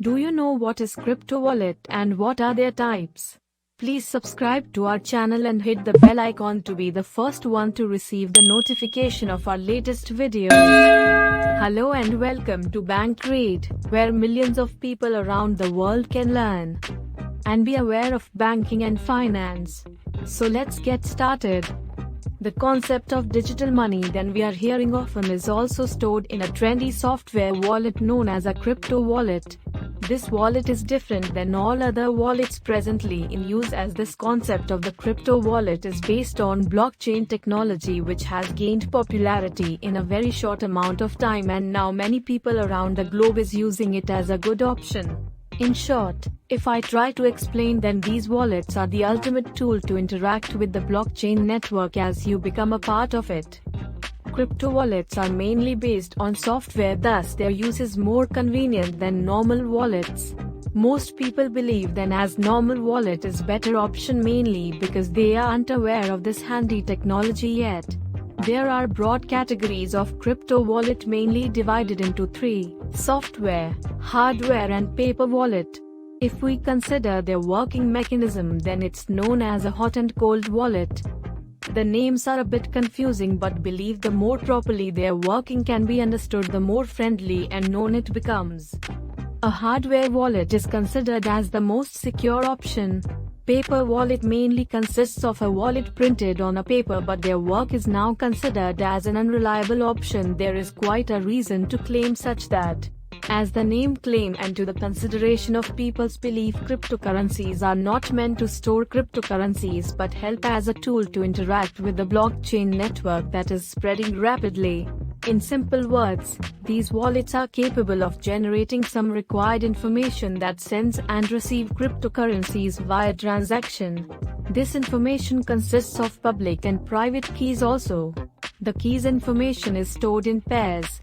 Do you know what is crypto wallet and what are their types? Please subscribe to our channel and hit the bell icon to be the first one to receive the notification of our latest video. Hello and welcome to Bankrate, where millions of people around the world can learn and be aware of banking and finance. So let's get started. The concept of digital money that we are hearing often is also stored in a trendy software wallet known as a crypto wallet. This wallet is different than all other wallets presently in use, as this concept of the crypto wallet is based on blockchain technology, which has gained popularity in a very short amount of time, and now many people around the globe is using it as a good option. In short, if I try to explain, then these wallets are the ultimate tool to interact with the blockchain network as you become a part of it. Crypto wallets are mainly based on software, thus their use is more convenient than normal wallets. Most people believe then as normal wallet is better option, mainly because they aren't aware of this handy technology yet. There are broad categories of crypto wallet, mainly divided into three: software, hardware and paper wallet. If we consider their working mechanism, then it's known as a hot and cold wallet. The names are a bit confusing, but believe the more properly their working can be understood, the more friendly and known it becomes. A hardware wallet is considered as the most secure option. Paper wallet mainly consists of a wallet printed on a paper, but their work is now considered as an unreliable option. There is quite a reason to claim such that, as the name claim and to the consideration of people's belief, cryptocurrencies are not meant to store cryptocurrencies but help as a tool to interact with the blockchain network that is spreading rapidly. In simple words, these wallets are capable of generating some required information that sends and receives cryptocurrencies via transaction. This information consists of public and private keys also. The keys information is stored in pairs.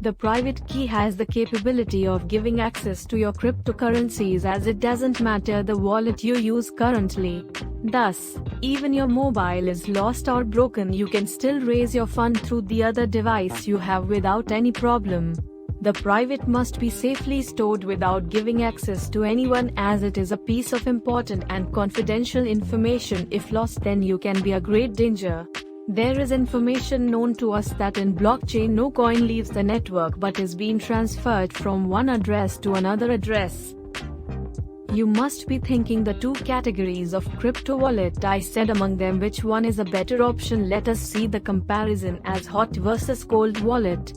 The private key has the capability of giving access to your cryptocurrencies, as it doesn't matter the wallet you use currently. Thus, even your mobile is lost or broken, you can still raise your fund through the other device you have without any problem. The private must be safely stored without giving access to anyone, as it is a piece of important and confidential information. If lost, then you can be a great danger. There is information known to us that in blockchain no coin leaves the network but is being transferred from one address to another address. You must be thinking the two categories of crypto wallet I said, among them which one is a better option? Let us see the comparison as hot versus cold wallet.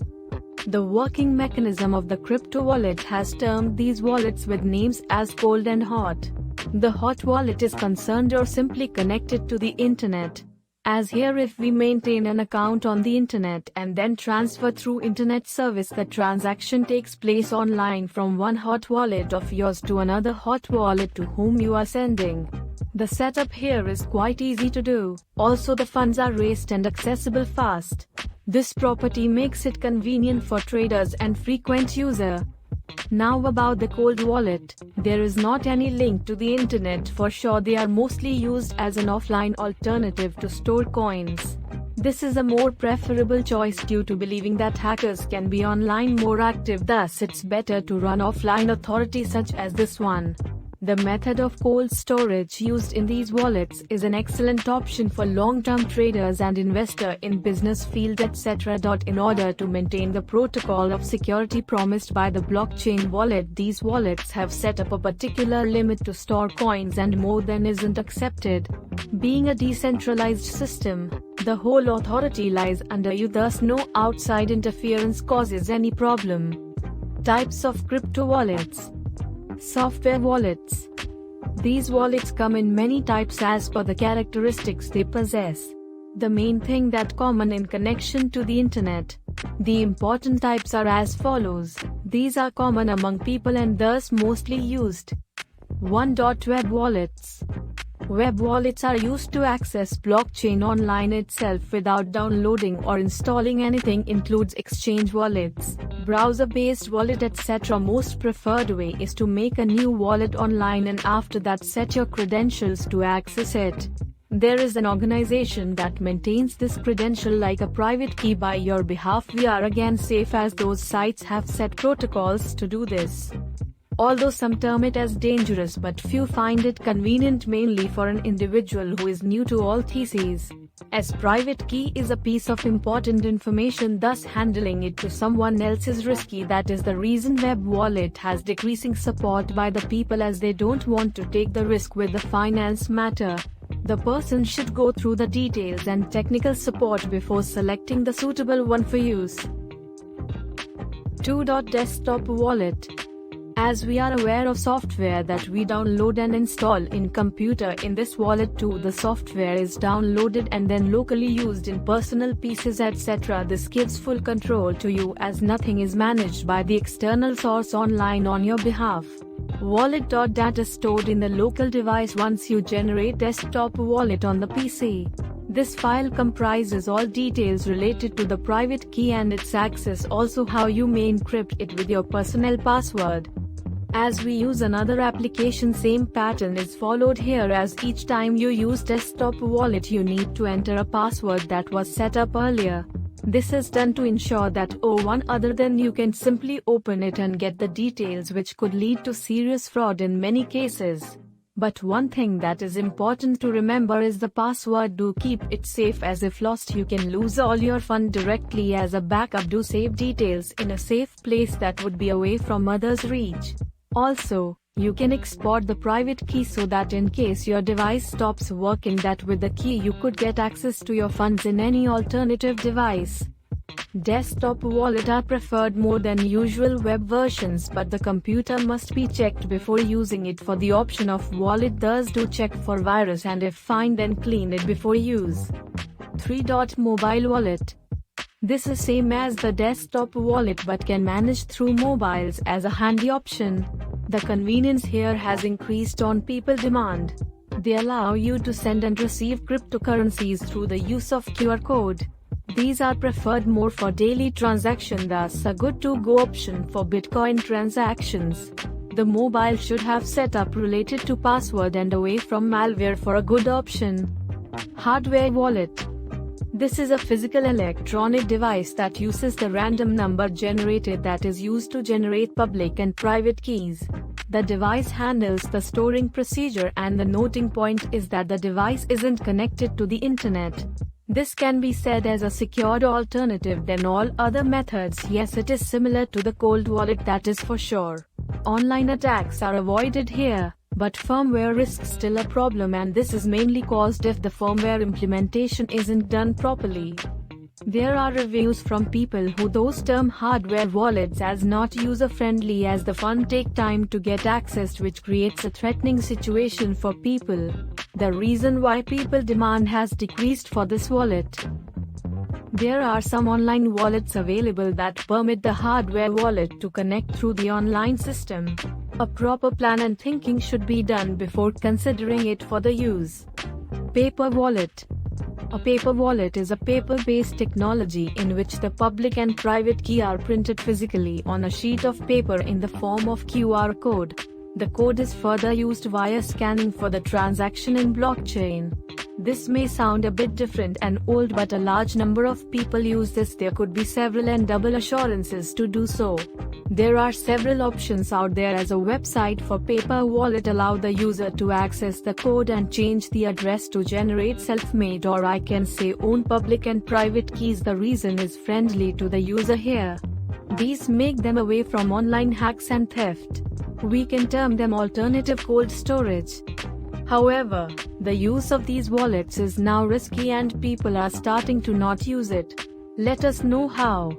The working mechanism of the crypto wallet has termed these wallets with names as cold and hot. The hot wallet is concerned or simply connected to the internet. As here, if we maintain an account on the internet and then transfer through internet service, the transaction takes place online from one hot wallet of yours to another hot wallet to whom you are sending. The setup here is quite easy to do. Also, the funds are raised and accessible fast. This property makes it convenient for traders and frequent user. Now about the cold wallet, there is not any link to the internet for sure. They are mostly used as an offline alternative to store coins. This is a more preferable choice due to believing that hackers can be online more active, thus it's better to run offline authority such as this one. The method of cold storage used in these wallets is an excellent option for long-term traders and investor in business field etc. In order to maintain the protocol of security promised by the blockchain wallet, these wallets have set up a particular limit to store coins, and more than isn't accepted. Being a decentralized system, the whole authority lies under you, thus no outside interference causes any problem. Types of crypto wallets. Software wallets. These wallets come in many types as per the characteristics they possess. The main thing that common in connection to the internet. The important types are as follows. These are common among people and thus mostly used. 1. Web wallets. Web wallets are used to access blockchain online itself without downloading or installing anything. Includes exchange wallets, browser-based wallet etc. Most preferred way is to make a new wallet online and after that set your credentials to access it. There is an organization that maintains this credential like a private key by your behalf. We are again safe as those sites have set protocols to do this. Although some term it as dangerous, but few find it convenient, mainly for an individual who is new to all theses. As private key is a piece of important information, thus handling it to someone else is risky. That is the reason Web Wallet has decreasing support by the people, as they don't want to take the risk with the finance matter. The person should go through the details and technical support before selecting the suitable one for use. 2. Desktop wallet. As we are aware of software that we download and install in computer, in this wallet too the software is downloaded and then locally used in personal pieces, etc. This gives full control to you, as nothing is managed by the external source online on your behalf. Wallet. Data stored in the local device. Once you generate desktop wallet on the PC, this file comprises all details related to the private key and its access, also how you may encrypt it with your personal password. As we use another application, same pattern is followed here, as each time you use desktop wallet you need to enter a password that was set up earlier. This is done to ensure that one other than you can simply open it and get the details, which could lead to serious fraud in many cases. But one thing that is important to remember is the password. Do keep it safe, as if lost you can lose all your fund directly. As a backup, do save details in a safe place that would be away from others' reach. Also, you can export the private key so that in case your device stops working, that with the key you could get access to your funds in any alternative device. Desktop wallet are preferred more than usual web versions, but the computer must be checked before using it for the option of wallet. Thus do check for virus, and if find, then clean it before use. 3. Mobile wallet. This is same as the desktop wallet but can manage through mobiles as a handy option. The convenience here has increased on people demand. They allow you to send and receive cryptocurrencies through the use of QR code. These are preferred more for daily transaction, thus a good to-go option for Bitcoin transactions. The mobile should have setup related to password and away from malware for a good option. Hardware wallet. This is a physical electronic device that uses the random number generated that is used to generate public and private keys. The device handles the storing procedure, and the noting point is that the device isn't connected to the internet. This can be said as a secured alternative than all other methods. Yes, it is similar to the cold wallet, that is for sure. Online attacks are avoided here, but firmware risk still a problem, and this is mainly caused if the firmware implementation isn't done properly. There are reviews from people who those term hardware wallets as not user-friendly, as the fund take time to get accessed, which creates a threatening situation for people. The reason why people demand has decreased for this wallet. There are some online wallets available that permit the hardware wallet to connect through the online system. A proper plan and thinking should be done before considering it for the use. Paper wallet. A paper wallet is a paper-based technology in which the public and private key are printed physically on a sheet of paper in the form of QR code. The code is further used via scanning for the transaction in blockchain. This may sound a bit different and old, but a large number of people use this. There could be several and double assurances to do so. There are several options out there, as a website for paper wallet allow the user to access the code and change the address to generate self-made, or I can say own public and private keys. The reason is friendly to the user here. These make them away from online hacks and theft. We can term them alternative cold storage. However, the use of these wallets is now risky and people are starting to not use it. Let us know how.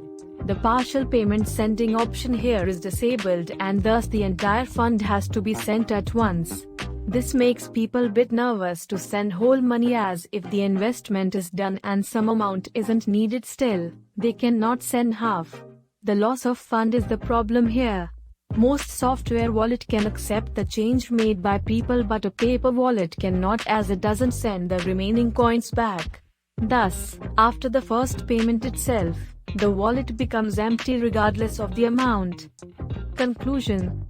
The partial payment sending option here is disabled, and thus the entire fund has to be sent at once. This makes people bit nervous to send whole money, as if the investment is done and some amount isn't needed still, they cannot send half. The loss of fund is the problem here. Most software wallet can accept the change made by people, but a paper wallet cannot, as it doesn't send the remaining coins back. Thus, after the first payment itself, the wallet becomes empty regardless of the amount. Conclusion.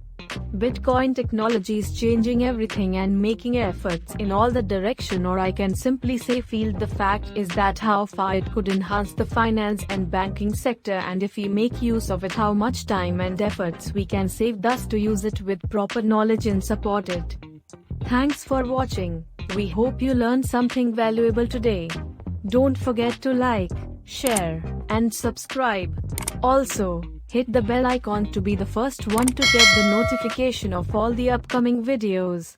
Bitcoin technology is changing everything and making efforts in all the direction, or I can simply say field. The fact is that how far it could enhance the finance and banking sector, and if we make use of it, how much time and efforts we can save, thus to use it with proper knowledge and support it. Thanks for watching. We hope you learned something valuable today. Don't forget to like, share, and subscribe. Also, hit the bell icon to be the first one to get the notification of all the upcoming videos.